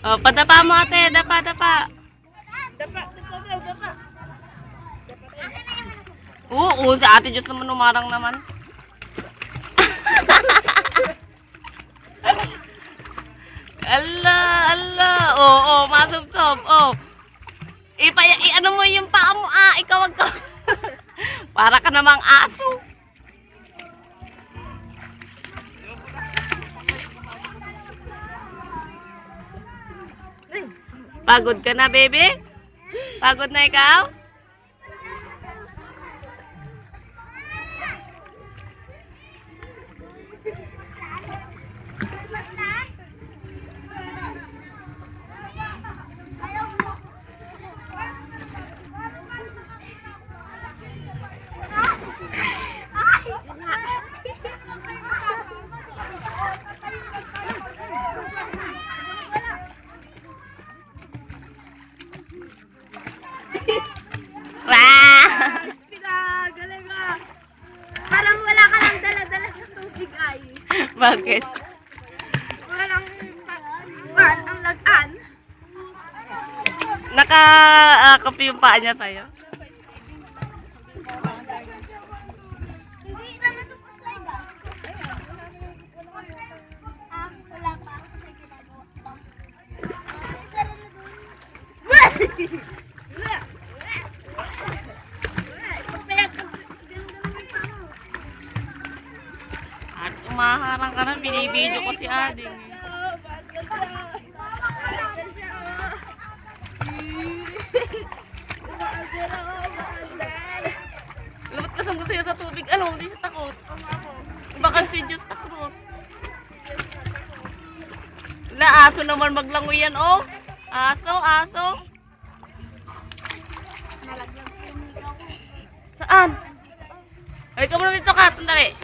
Oh, padapa mo ate, dapa, dapa. Dapa. Oo, si ate Diyos naman umarang naman. Ala. Oo, masubsob. Oh. Ano mo yung paa mo, ikaw wag ka. Para ka namang aso. Pagod ka na, baby? Pagod na ikaw? Pinagaling ka. Parang wala ka lang dala-dala sa tubig ay. Bakit? Walang ang lagan. Naka-copy yung paa niya sa'yo? Hindi na natupos slide wala pa. Kasi ginagawa pa. At umaharang ka na, binibidyo ko si Ading. Lumot ka saan sa'yo sa tubig. Ano, hindi siya takot. Baka si Diyos takot. Wala, aso naman maglangoy yan, oh. Aso. Saan? Ay, ka muna dito ka, tandali.